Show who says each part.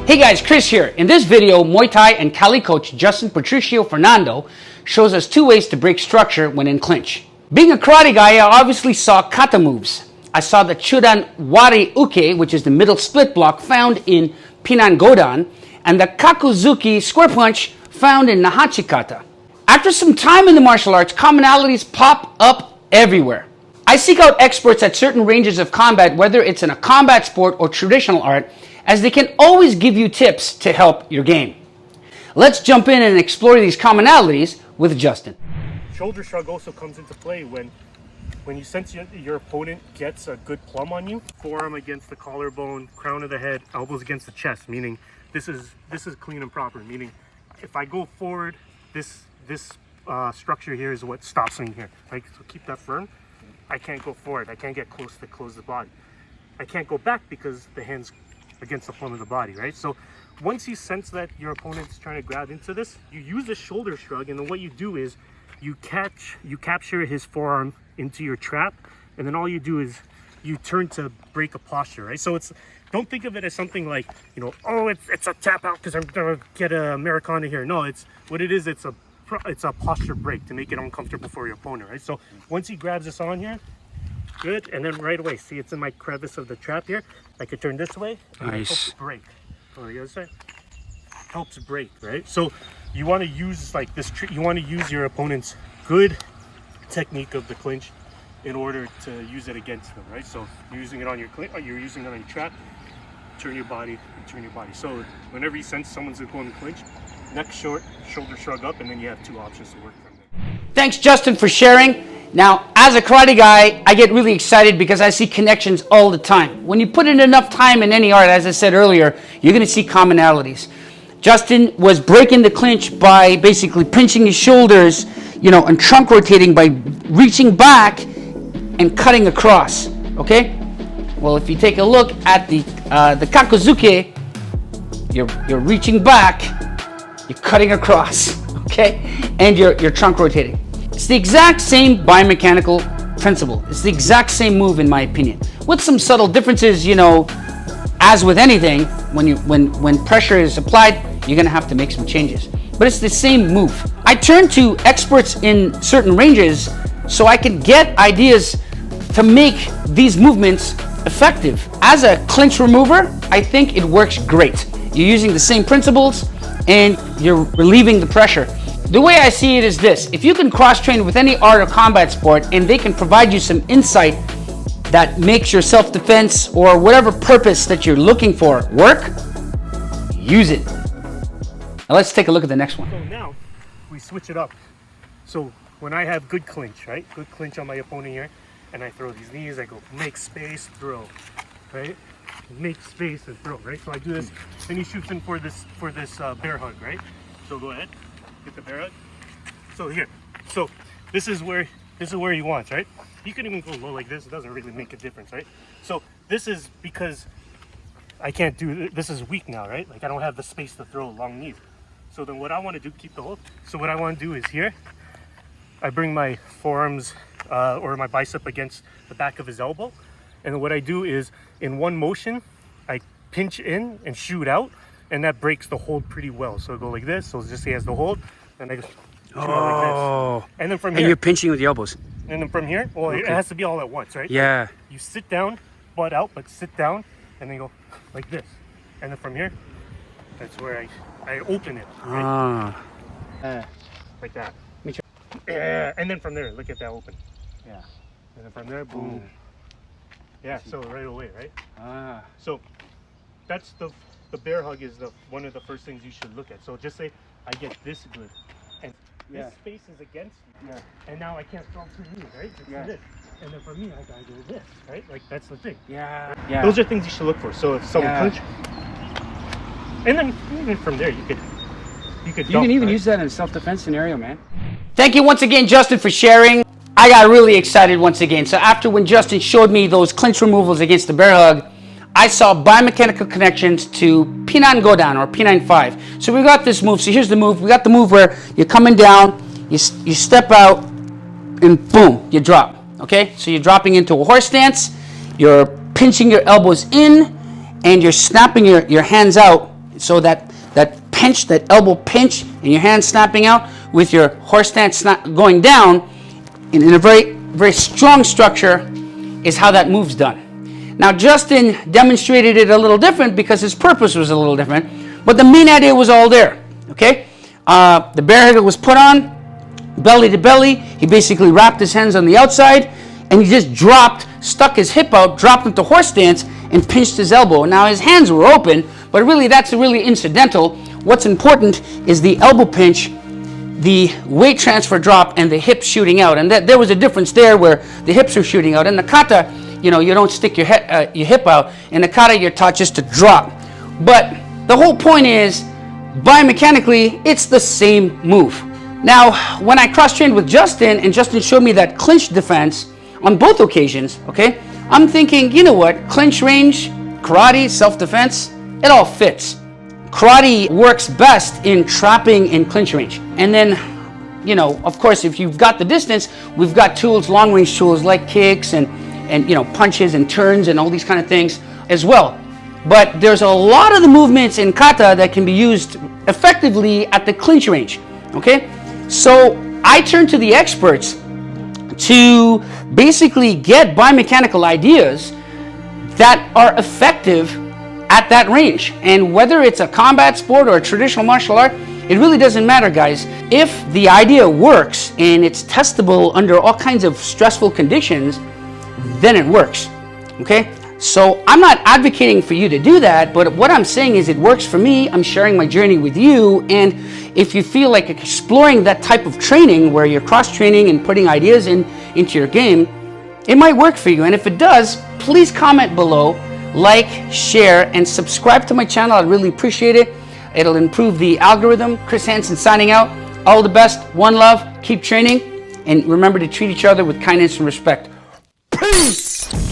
Speaker 1: Hey guys, Chris here. In this video, Muay Thai and Cali coach Justin Patricio Fernando shows us two ways to break structure when in clinch. Being a karate guy, I obviously saw kata moves. I saw the Chudan Wari-Uke, which is the middle split block found in Pinan Godan, and the Kaku-Zuki square punch found in Naihanchi Kata. After some time in the martial arts, commonalities pop up everywhere. I seek out experts at certain ranges of combat, whether it's in a combat sport or traditional art, as they can always give you tips to help your game. Let's jump in and explore these commonalities with Justin.
Speaker 2: Shoulder shrug also comes into play when you sense your opponent gets a good plumb on you. Forearm against the collarbone, crown of the head, elbows against the chest, meaning this is clean and proper, meaning if I go forward, this structure here is what stops me here, right? So keep that firm. I can't go forward. I can't get close to close the body. I can't go back because the hand's against the plumb of the body, right? So once you sense that your opponent's trying to grab into this, you use a shoulder shrug, and then what you do is you capture his forearm into your trap, and then all you do is you turn to break a posture, right? So don't think of it as something like, oh, it's a tap out because I'm gonna get a Americana here. No, it's what it is. It's a posture break to make it uncomfortable for your opponent, right? So once he grabs this on here, good, and then right away, see, it's in my crevice of the trap here. I could turn this way, and nice. It helps break. Oh, the other side helps break, right? So you want to use like this. You want to use your opponent's good technique of the clinch in order to use it against them, right? So you're using it on your clinch, you're using it on your trap. Turn your body, turn your body. So whenever you sense someone's going to clinch, neck short, shoulder shrug up, and then you have two options to work from there.
Speaker 1: Thanks, Justin, for sharing. Now, as a karate guy, I get really excited because I see connections all the time. When you put in enough time in any art, as I said earlier, you're going to see commonalities. Justin was breaking the clinch by basically pinching his shoulders, and trunk rotating by reaching back and cutting across, okay? Well, if you take a look at the Kaku-Zuki, you're reaching back, you're cutting across, okay? And you're trunk rotating. It's the exact same biomechanical principle. It's the exact same move, in my opinion, with some subtle differences. As with anything, when pressure is applied, you're gonna have to make some changes. But it's the same move. I turn to experts in certain ranges so I can get ideas to make these movements effective. As a clinch remover, I think it works great. You're using the same principles and you're relieving the pressure. The way I see it is this: if you can cross-train with any art or combat sport and they can provide you some insight that makes your self-defense or whatever purpose that you're looking for work, use it. Now let's take a look at the next one.
Speaker 2: So now we switch it up. So when I have good clinch, right? Good clinch on my opponent here, and I throw these knees, I go make space, throw, right? Make space and throw, right? So I do this, and he shoots in for this bear hug, right? So go ahead. Get the bear hug. So here, so this is where he wants, right? You can even go low like this. It doesn't really make a difference, right? So this is because I can't do this. Is weak now, right? Like I don't have the space to throw long knees. So then what I want to do, keep the hold. So what I want to do is here, I bring my forearms or my bicep against the back of his elbow, and what I do is in one motion, I pinch in and shoot out. And that breaks the hold pretty well. So I go like this. So just he has the hold, and I just shoot out like this. And then from here,
Speaker 1: and you're pinching with the elbows.
Speaker 2: And then from here, well, it has to be all at once, right?
Speaker 1: Yeah.
Speaker 2: You sit down, butt out, but sit down, and then go like this. And then from here, that's where I open it, right? Like that. And then from there, look at that open. Yeah. And then from there, boom. Yeah. So right away, right? So that's the bear hug is one of the first things you should look at. So just say I get this good, and this space is against me, and now I can't throw to me, right? Just this, and then for me I gotta do this, right? Like that's the thing. Yeah. Those are things you should look for. So if someone punch, and then even from there you can
Speaker 1: even use that in a self-defense scenario, man. Thank you once again, Justin, for sharing. I got really excited once again. So when Justin showed me those clinch removals against the bear hug, I saw biomechanical connections to Pinan Godan or P95. So we got this move. So here's the move. We got the move where you're coming down, you step out, and boom, you drop. Okay? So you're dropping into a horse stance, you're pinching your elbows in, and you're snapping your hands out So that pinch, that elbow pinch, and your hand snapping out with your horse stance going down in a very, very strong structure is how that move's done. Now, Justin demonstrated it a little different because his purpose was a little different, but the main idea was all there, okay? The bear hug was put on, belly to belly. He basically wrapped his hands on the outside, and he just stuck his hip out, dropped into horse stance, and pinched his elbow. Now, his hands were open, but really that's really incidental. What's important is the elbow pinch, the weight transfer drop, and the hips shooting out. And there was a difference there where the hips are shooting out. In the kata, you don't stick your hip out. In the kata, you're taught just to drop. But the whole point is, biomechanically, it's the same move. Now, when I cross-trained with Justin, and Justin showed me that clinch defense on both occasions, okay, I'm thinking, you know what, clinch range, karate, self-defense, it all fits. Karate works best in trapping in clinch range. And then, of course, if you've got the distance, we've got tools, long-range tools like kicks and punches and turns and all these kind of things as well. But there's a lot of the movements in kata that can be used effectively at the clinch range, okay? So I turn to the experts to basically get biomechanical ideas that are effective at that range. And whether it's a combat sport or a traditional martial art, it really doesn't matter, guys. If the idea works and it's testable under all kinds of stressful conditions, then it works, okay? So I'm not advocating for you to do that, but what I'm saying is it works for me. I'm sharing my journey with you, and if you feel like exploring that type of training where you're cross-training and putting ideas into your game, it might work for you. And if it does, please comment below, like, share, and subscribe to my channel. I'd really appreciate it. It'll improve the algorithm. Chris Hansen signing out. All the best. One love. Keep training. And remember to treat each other with kindness and respect. Peace!